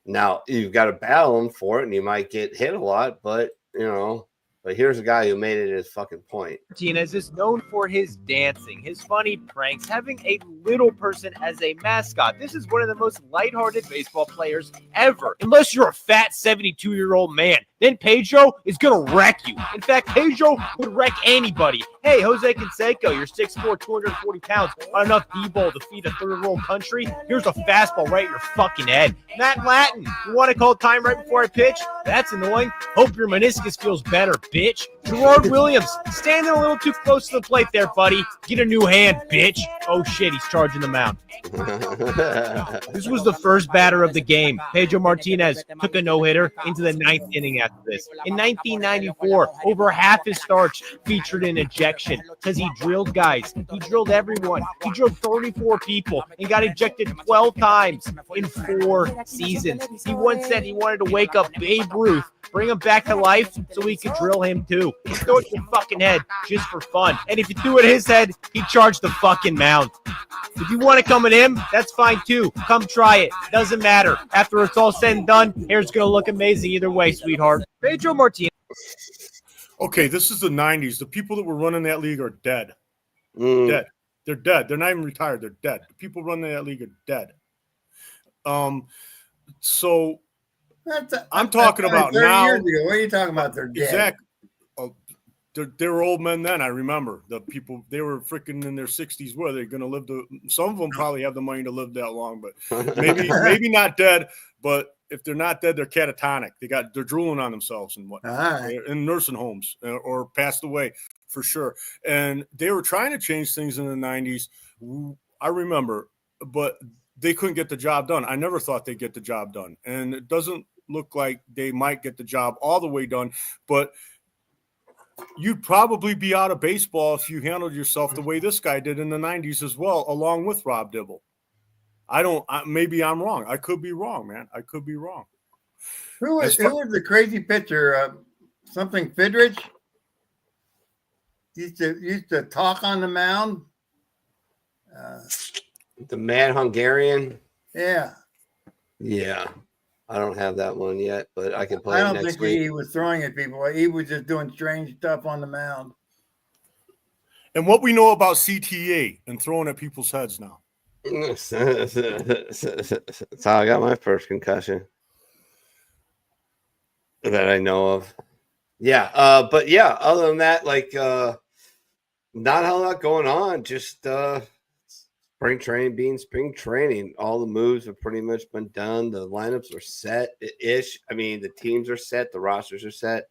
Now, you've got to battle him for it, and you might get hit a lot, but here's a guy who made it his fucking point. Martinez is known for his dancing, his funny pranks, having a little person as a mascot. This is one of the most lighthearted baseball players ever. Unless you're a fat 72-year-old man, then Pedro is going to wreck you. In fact, Pedro would wreck anybody. Hey, Jose Canseco, you're 6'4", 240 pounds, on enough D-ball to feed a third-world country. Here's a fastball right in your fucking head. Matt Latin, you want to call time right before I pitch? That's annoying. Hope your meniscus feels better, bitch. Gerard Williams, standing a little too close to the plate there, buddy. Get a new hand, bitch. Oh, shit, he's charging the mound. This was the first batter of the game. Pedro Martinez took a no-hitter into the 9th inning after this. In 1994, over half his starts featured an ejection because he drilled guys. He drilled everyone. He drilled 34 people and got ejected 12 times in 4 seasons. He once said he wanted to wake up Babe Ruth, bring him back to life so we could drill him too. He threw it to your fucking head just for fun. And if you threw it at his head, he'd charge the fucking mound. If you want to come at him, that's fine too. Come try it. Doesn't matter. After it's all said and done, hair's going to look amazing either way, sweetheart. Pedro Martinez. Okay, this is the 90s. The people that were running that league are dead. Dead. They're dead. They're not even retired. They're dead. The people running that league are dead. So I'm talking about 30 now. Years ago. What are you talking about? They're dead. Exactly. They were old men then. I remember the people. They were freaking in their 60s. Where they're going to live? Some of them probably have the money to live that long, but maybe not dead. But if they're not dead, they're catatonic. They're drooling on themselves and whatnot. Right. In nursing homes or passed away for sure. And they were trying to change things in the 90s. I remember, but they couldn't get the job done. I never thought they'd get the job done, and it doesn't look like they might get the job all the way done. But you'd probably be out of baseball if you handled yourself the way this guy did in the 90s as well, along with Rob Dibble. Maybe I'm wrong. I could be wrong, man. I could be wrong. Who was the crazy pitcher? Something Fidrich used to talk on the mound. The Mad Hungarian. Yeah. Yeah. I don't have that one yet, but I can play I it don't next think week. he was throwing at people. He was just doing strange stuff on the mound. And what we know about CTA and throwing at people's heads now. That's how I got my first concussion that I know of. Yeah, but yeah, other than that, like not a lot going on. Just spring training being spring training. All the moves have pretty much been done. The lineups are set-ish. I mean, the teams are set, the rosters are set.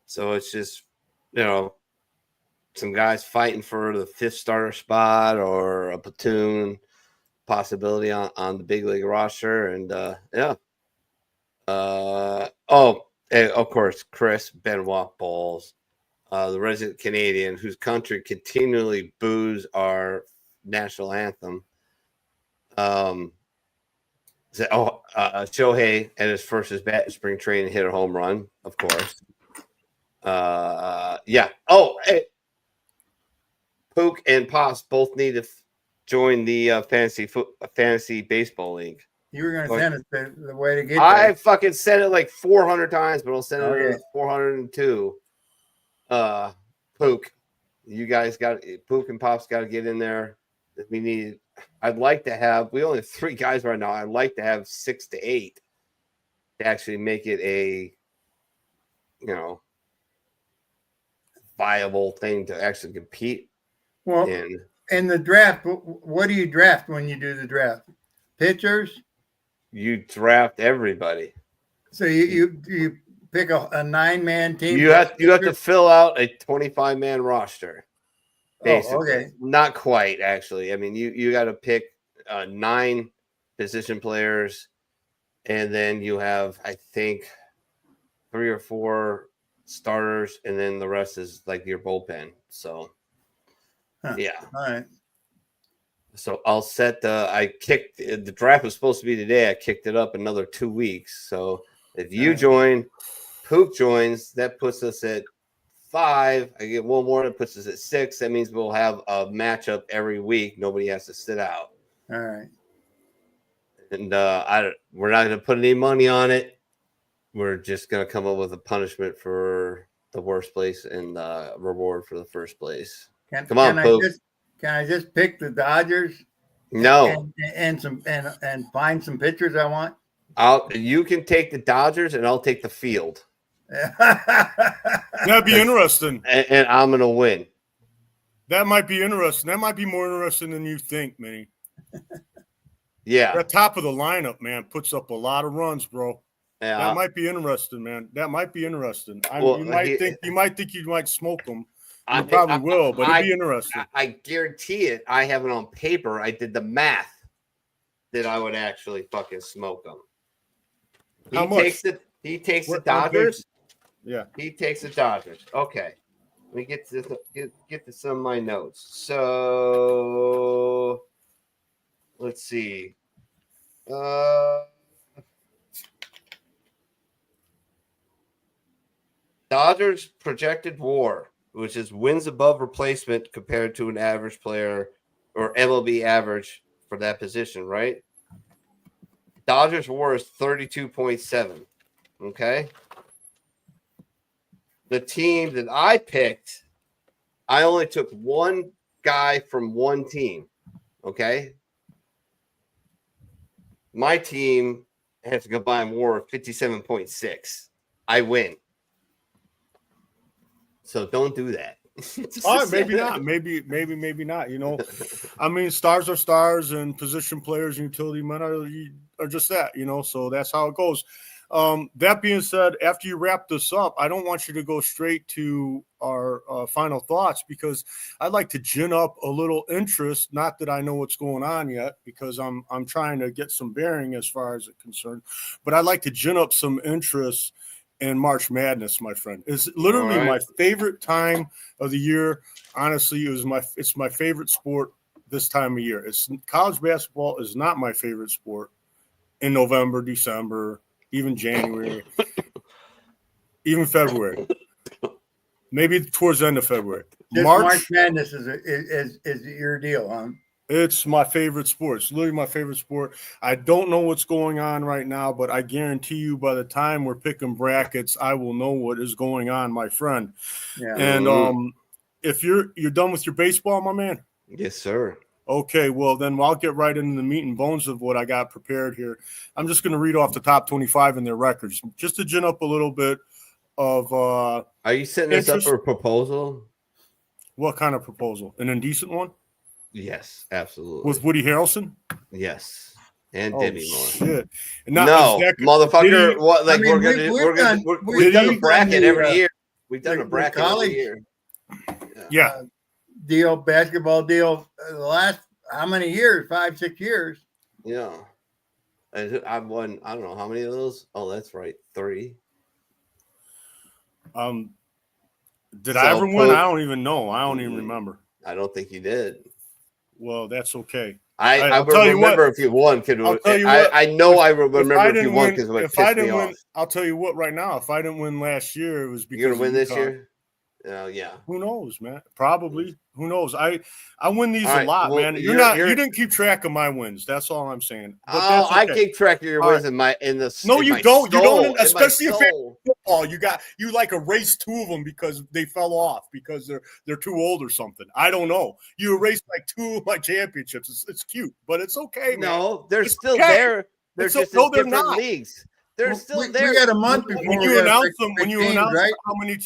So it's just, some guys fighting for the fifth starter spot or a platoon possibility on the big league roster. And and of course, Chris Benoit Bowles, the resident Canadian whose country continually boos our national anthem. Shohei at his first at bat in spring training hit a home run, of course. Yeah. Oh, hey. Pook and Pops both need to join the fantasy baseball league. You were going to send us the way to get I there. fucking said it like 400 times, but I'll send it at 402. Pook, you guys Pook and Pops got to get in there. I'd like to have, we only have 3 guys right now. I'd like to have 6 to 8 to actually make it a, viable thing to actually compete in. In the draft, what do you draft when you do the draft? Pitchers? You draft everybody. So you pick a 9-man team? You have to fill out a 25-man roster. Basically. Oh, okay. Not quite, actually. I mean, you got to pick 9 position players, and then you have, I think, 3 or 4 starters, and then the rest is like your bullpen. So, yeah. All right. So I'll set the draft was supposed to be today. I kicked it up another 2 weeks. So if you join, Pook joins, that puts us at 5. I get one more, that puts us at 6. That means we'll have a matchup every week. Nobody has to sit out. All right. And we're not going to put any money on it. We're just going to come up with a punishment for the worst place and reward for the first place. Come on, Pook. Can I just pick the Dodgers? No. And find some pitchers I want? You can take the Dodgers and I'll take the field. That'd be interesting. And I'm going to win. That might be interesting. That might be more interesting than you think, Minnie. Yeah. That top of the lineup, man, puts up a lot of runs, bro. Yeah. That might be interesting, man. That might be interesting. Well, you might think you might smoke them. You probably will, but it'd be interesting. I guarantee it. I have it on paper. I did the math that I would actually fucking smoke them. How much? He takes the Dodgers. Yeah. He takes the Dodgers. Okay. Let me get to some of my notes. So let's see. Dodgers projected WAR, which is wins above replacement compared to an average player or MLB average for that position, right? Dodgers WAR is 32.7. Okay. The team that I picked, I only took one guy from one team. Okay. My team has a combined WAR of 57.6. I win. So don't do that. All right, maybe not. Maybe not. I mean, stars are stars, and position players and utility men are just that. So that's how it goes. That being said, after you wrap this up, I don't want you to go straight to our final thoughts, because I'd like to gin up a little interest. Not that I know what's going on yet, because I'm trying to get some bearing as far as it's concerned, but I'd like to gin up some interest and March Madness, my friend. It's literally All right. my favorite time of the year. Honestly, it's my favorite sport this time of year. It's college basketball is not my favorite sport in November, December, even January, even February. Maybe towards the end of February. Just March Madness is your deal, huh? It's my favorite sport. It's literally my favorite sport. I don't know what's going on right now, but I guarantee you by the time we're picking brackets, I will know what is going on, my friend. Yeah. And if you're done with your baseball, my man. Yes, sir. Okay, well, then I'll get right into the meat and bones of what I got prepared here. I'm just going to read off the top 25 in their records, just to gin up a little bit of Are you setting this up interest- for a proposal? what kind of proposal? An indecent one? Yes, absolutely. With Woody Harrelson? Yes, and Oh, Demi Moore. shit. No, motherfucker. did he- What? Like I mean, we've done we've a done bracket the, every year. We've done a the bracket college- every year. Yeah. Basketball deal, the last how many years? 5-6 years. Yeah. And I've won. I don't know how many of those. Oh, that's right, 3. Did I ever win? I don't even know. I don't even remember. I don't think you did. Well, that's okay. I I'll would tell you remember what. if you won. I'll tell you what. I know I remember If I if you didn't won win, because it would if I piss me didn't win, off. I'll tell you what. Right now, if I didn't win last year, it was because You're gonna win of this UConn. year? Yeah. Who knows, man? Probably. Who knows? I win these All a right, lot, well, man. You you're- didn't keep track of my wins. That's all I'm saying. But Oh, that's I okay. keep track of your All wins in my No, in you my don't. You don't, soul, in my especially if it- soul. football. You like erased 2 of them because they fell off because they're too old or something. I don't know. You erased like 2 of my championships. It's cute, but it's okay, man. No, they're It's still okay. there. They're It's just no, in they're different not. leagues. They're Well, still we there. got a month before When we you gotta announce pick them, when you games, announce right? how many,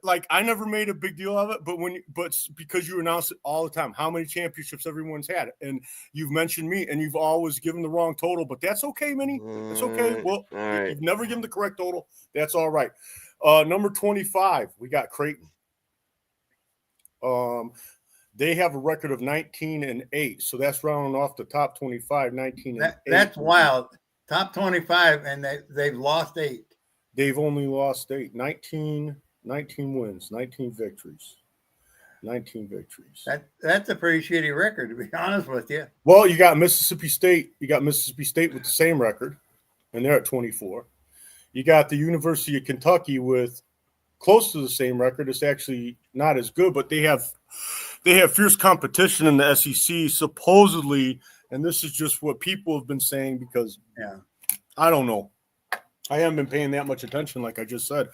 like I never made a big deal of it, but because you announce it all the time, how many championships everyone's had, and you've mentioned me, and you've always given the wrong total, but that's okay, Minnie. It's okay. Well, All right. you've never given the correct total. That's all right. Number 25, we got Creighton. They have a record of 19-8, so that's rounding off the top 25. 19-8. That's wild. Top 25, and they've lost 8. They've only lost 8. 19 wins, 19 victories. 19 victories. That's a pretty shitty record, to be honest with you. Well, you got Mississippi State. You got Mississippi State with the same record, and they're at 24. You got the University of Kentucky with close to the same record. It's actually not as good, but they have fierce competition in the SEC, supposedly. And this is just what people have been saying because I don't know. I haven't been paying that much attention, like I just said.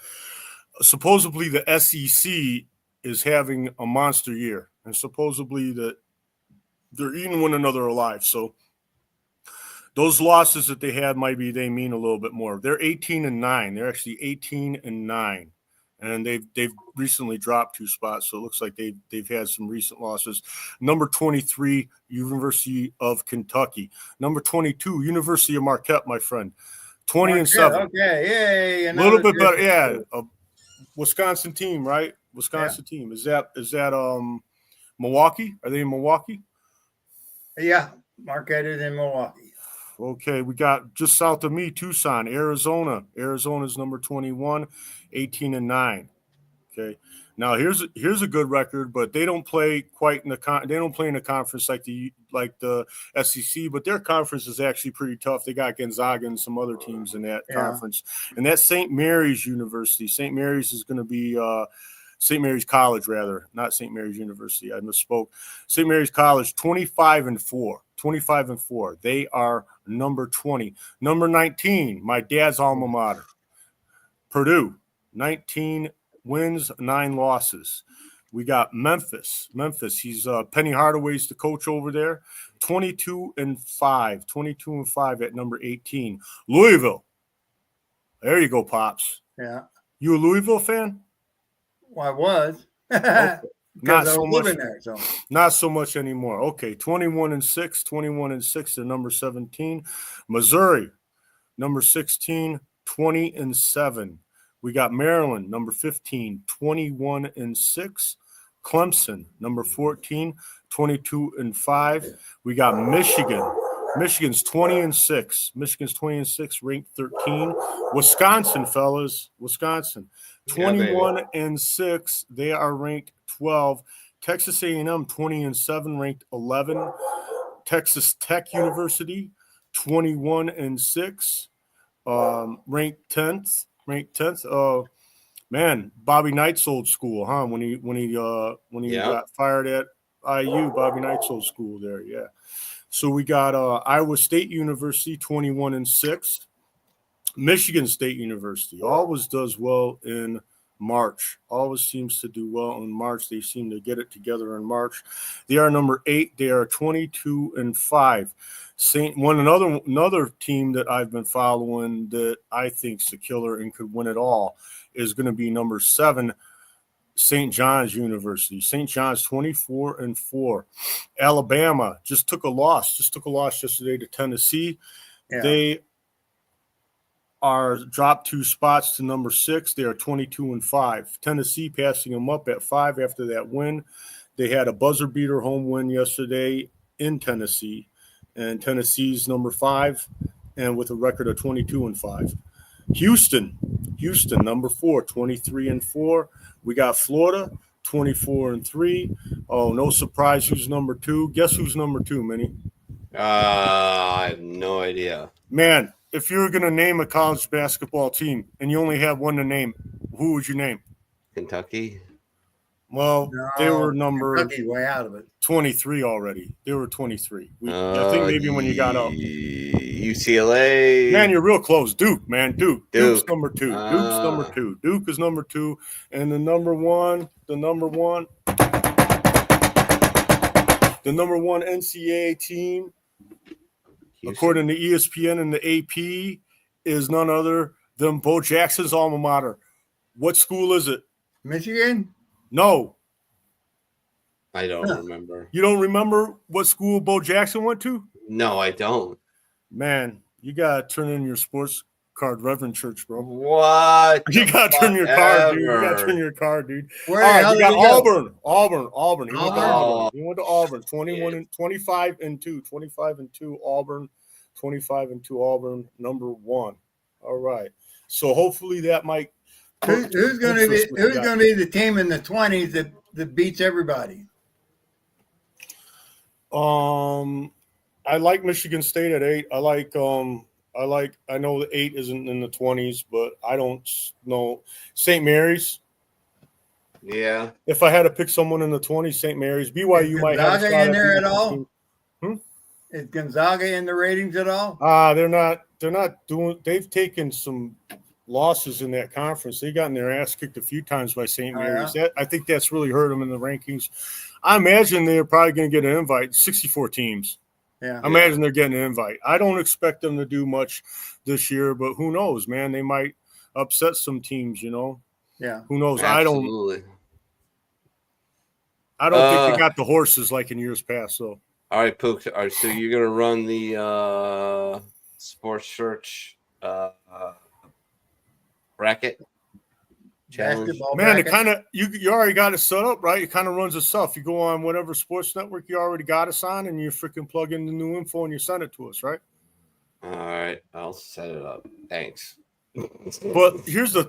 Supposedly the SEC is having a monster year, and supposedly that they're eating one another alive. So those losses that they had they mean a little bit more. They're 18-9. They're actually 18-9. And they've recently dropped 2 spots, so it looks like they've had some recent losses. Number 23, University of Kentucky. Number 22, University of Marquette, my friend. 20-7. Okay, yay! A little bit better, yeah. A Wisconsin team, right? Wisconsin team. Is that Milwaukee? Are they in Milwaukee? Yeah, Marquette is in Milwaukee. Okay, we got just south of me, Tucson, Arizona. Arizona's number 21, 18-9. Okay, now here's a good record, but they don't play quite in a conference like the SEC, but their conference is actually pretty tough. They got Gonzaga and some other teams in that conference, and that's St. Mary's University. St. Mary's is going to be St. Mary's College, rather, not St. Mary's University. I misspoke. St. Mary's College, 25-4. 25-4. They are number 20. Number 19, my dad's alma mater, Purdue, 19 wins, 9 losses. We got Memphis. He's Penny Hardaway's the coach over there. 22-5. 22-5 at number 18. Louisville. There you go, Pops. Yeah. You a Louisville fan? Well, I was. Not I so was much. living there, so. Not so much anymore. Okay, 21-6. 21-6 to number 17. Missouri, number 16. 20-7. We got Maryland, number 15, 21-6. Clemson, number 14, 22-5. We got Michigan, Michigan's 20-6. Michigan's 20-6, ranked 13. Wisconsin, fellas, Wisconsin, 21-6. They are ranked 12. Texas A&M 20-7, ranked 11. Texas Tech University 21-6, ranked 10th. Man, Bobby Knight's old school, huh? When he got fired at IU, Bobby Knight's old school there, yeah. So we got Iowa State University 21-6. Michigan State University always does well in March. Always seems to do well in March. They seem to get it together in March. They are number 8. They are 22-5. Another team that I've been following that I think's a killer and could win it all is going to be number 7, St. John's University. St. John's 24-4. Alabama just took a loss yesterday to Tennessee. Yeah. They are dropped 2 spots to number 6. They are 22-5. Tennessee passing them up at 5 after that win. They had a buzzer beater home win yesterday in Tennessee, and Tennessee's number 5, and with a record of 22-5. Houston, number 4, 23-4. We got Florida, 24-3. Oh, no surprise. Who's number 2? Guess who's number 2, Minnie? I have no idea. Man, if you were going to name a college basketball team and you only have one to name, who would you name? Kentucky. Well, they were number Kentucky's way out of it. 23 already. They were 23. I think maybe when you got up. UCLA. Man, you're real close. Duke, man. Duke. Duke's Duke. number 2. Duke's number 2. Duke is number 2. And the number one NCAA team, Houston. according to ESPN and the AP, is none other than Bo Jackson's alma mater. What school is it? Michigan? No. I don't remember. You don't remember what school Bo Jackson went to? No, I don't. Man, you got to turn in your sports card, Reverend Church, bro. What? You got to turn your card, dude. You got to Whatever. turn your card, dude. Where All the right, hell we did got he go? Auburn. Auburn. He went to Auburn. 25-2. 25-2 Auburn. 25-2 Auburn, number 1. All right. So hopefully that might. Who's going to be the team in the 20s that beats everybody? I like Michigan State at 8. I know the 8 isn't in the 20s, but I don't know. St. Mary's. Yeah. If I had to pick someone in the 20s, St. Mary's. BYU might have a Gonzaga shot in there being at all? team. Is Gonzaga in the ratings at all? They're not doing. They've taken some losses in that conference. They gotten their ass kicked a few times by St. Mary's. I think that's really hurt them in the rankings. I imagine they're probably going to get an invite. 64 teams. Yeah. I imagine they're getting an invite. I don't expect them to do much this year, but who knows, man? They might upset some teams, you know. Yeah. Who knows? Absolutely. I don't think they got the horses like in years past. So. All right, Pook. All right, so you're gonna run the sports search bracket challenge. Basketball Man, bracket. it kind of you already got it set up, right? It kind of runs itself. You go on whatever sports network you already got us on, and you freaking plug in the new info and you send it to us, right? All right, I'll set it up. Thanks. But here's the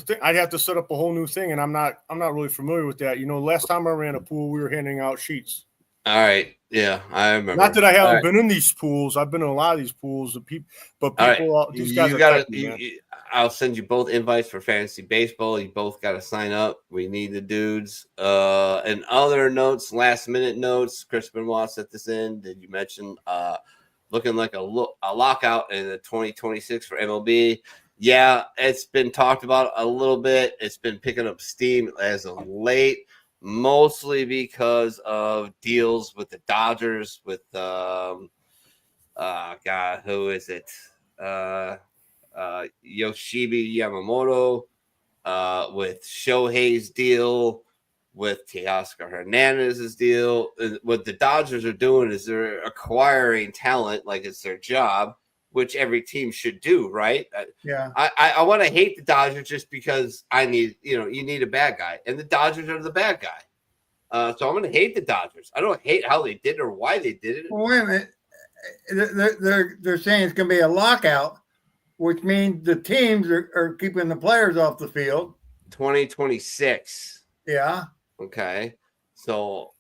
thing. I'd have to set up a whole new thing, and I'm not really familiar with that. You know, last time I ran a pool, we were handing out sheets. All right, yeah, I remember. Not that I haven't All right. been in these pools. I've been in a lot of these pools. But All right. people, these You guys are gotta. techie, man. I'll send you both invites for fantasy baseball. You both got to sign up. We need the dudes. And other notes, last minute notes. Chris Benoit set this in. Did you mention looking like a lockout in the 2026 for MLB? Yeah, it's been talked about a little bit. It's been picking up steam as of late, mostly because of deals with the Dodgers, with God, who is it? Yoshibi Yamamoto, with Shohei's deal, with Teoscar Hernandez's deal. What the Dodgers are doing is they're acquiring talent like it's their job, which every team should do, right? Yeah. I want to hate the Dodgers just because you need a bad guy, and the Dodgers are the bad guy. So I'm going to hate the Dodgers. I don't hate how they did it or why they did it. Well, wait a minute. they're saying it's going to be a lockout, which means the teams are keeping the players off the field. 2026. Yeah. Okay. So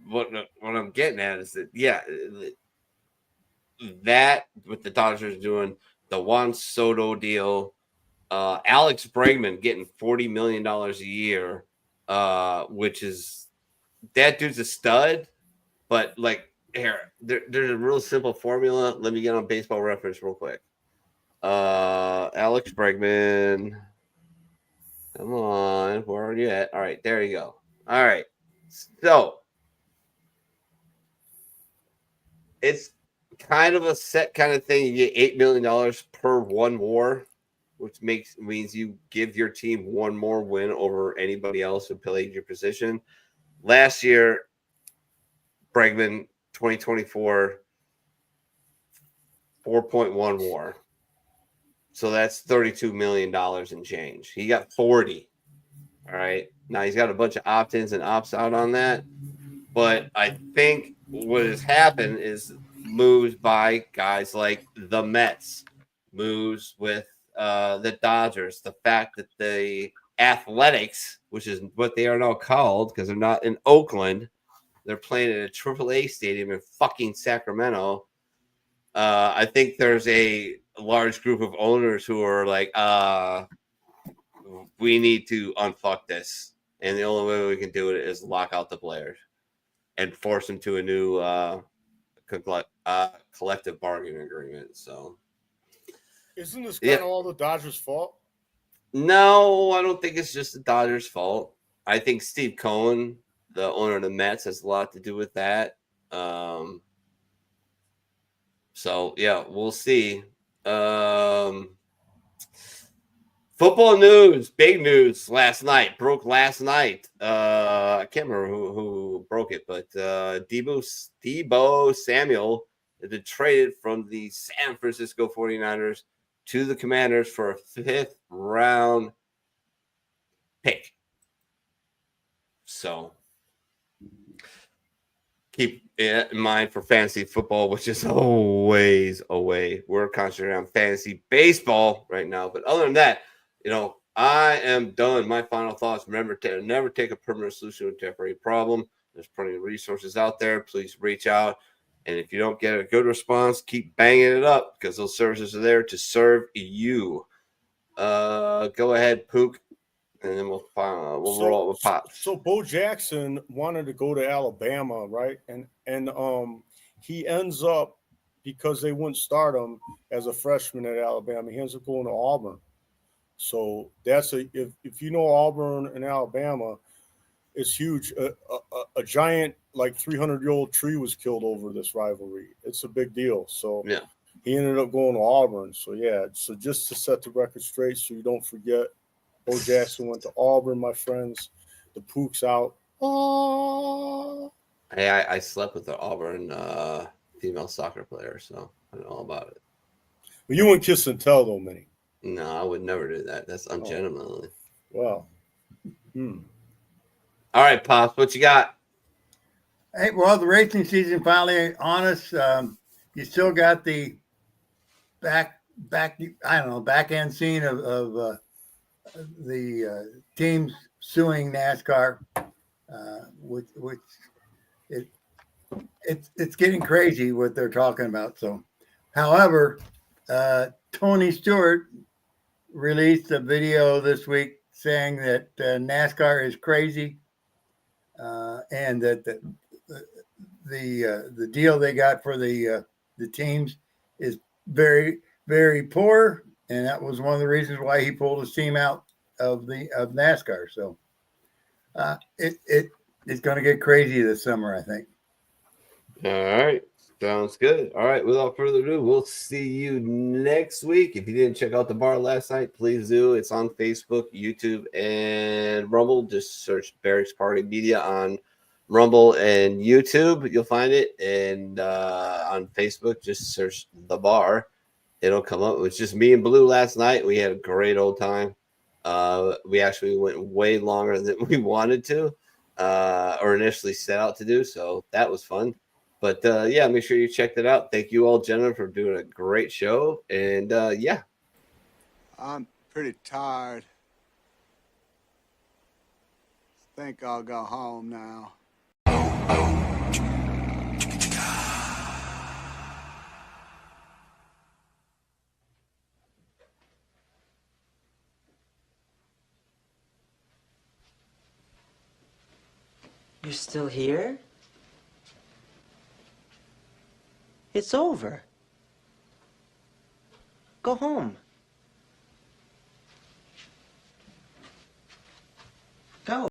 what I'm getting at is that, yeah, that with the Dodgers doing the Juan Soto deal, Alex Bregman getting $40 million a year, which is, that dude's a stud. But like, here, there's a real simple formula. Let me get on Baseball Reference real quick. Alex Bregman. Come on, where are you at? All right, there you go. All right, so it's kind of a set kind of thing. You get $8 million per one WAR, which means you give your team one more win over anybody else who played your position. Last year, Bregman, 2024, 4.1 WAR. So that's $32 million in change. He got 40. All right. Now he's got a bunch of opt-ins and opts out on that. But I think what has happened is moves by guys like the Mets, moves with the Dodgers, the fact that the Athletics, which is what they are now called because they're not in Oakland, they're playing at a AAA stadium in fucking Sacramento. I think there's a large group of owners who are like, we need to unfuck this. And the only way we can do it is lock out the players and force them to a new collective bargaining agreement. So, isn't this kind of all the Dodgers' fault? No, I don't think it's just the Dodgers' fault. I think Steve Cohen, the owner of the Mets, has a lot to do with that. So, yeah, we'll see. Football news, big news broke last night. I can't remember who broke it, but Deebo Samuel has been traded from the San Francisco 49ers to the Commanders for a 5th round pick. So keep it in mind for fantasy football, which is always away. We're concentrating on fantasy baseball right now. But other than that, I am done. My final thoughts. Remember to never take a permanent solution to a temporary problem. There's plenty of resources out there. Please reach out. And if you don't get a good response, keep banging it up because those services are there to serve you. Go ahead, Pook, and then we'll roll with Pops. So Bo Jackson wanted to go to Alabama, right? And he ends up, because they wouldn't start him as a freshman at Alabama, he ends up going to Auburn. So that's if you know Auburn and Alabama, it's huge. A giant, like 300-year-old tree was killed over this rivalry. It's a big deal. So yeah, he ended up going to Auburn. So yeah, so just to set the record straight, so you don't forget, Bo Jackson went to Auburn, my friends. The Pook's out. Oh. Hey, I slept with the Auburn female soccer player, so I know all about it. But you wouldn't kiss and tell, though, Minnie. No, I would never do that. That's ungentlemanly. Wow. All right, Pops, what you got? Hey, well, the racing season finally on us. You still got the back end scene of the teams suing NASCAR, which it's getting crazy what they're talking about. So, however, Tony Stewart released a video this week saying that NASCAR is crazy, and that the deal they got for the teams is very, very poor, and that was one of the reasons why he pulled his team out of NASCAR. So it's going to get crazy this summer, I think. All right. Sounds good. All right. Without further ado, we'll see you next week. If you didn't check out the bar last night, please do. It's on Facebook, YouTube, and Rumble. Just search Barracks Party Media on Rumble and YouTube. You'll find it. And on Facebook, just search the bar. It'll come up. It was just me and Blue last night. We had a great old time. We actually went way longer than we wanted to or initially set out to do. So that was fun. But yeah, make sure you check that out. Thank you all, gentlemen, for doing a great show. And yeah, I'm pretty tired. Think I'll go home now. You're still here? It's over. Go home.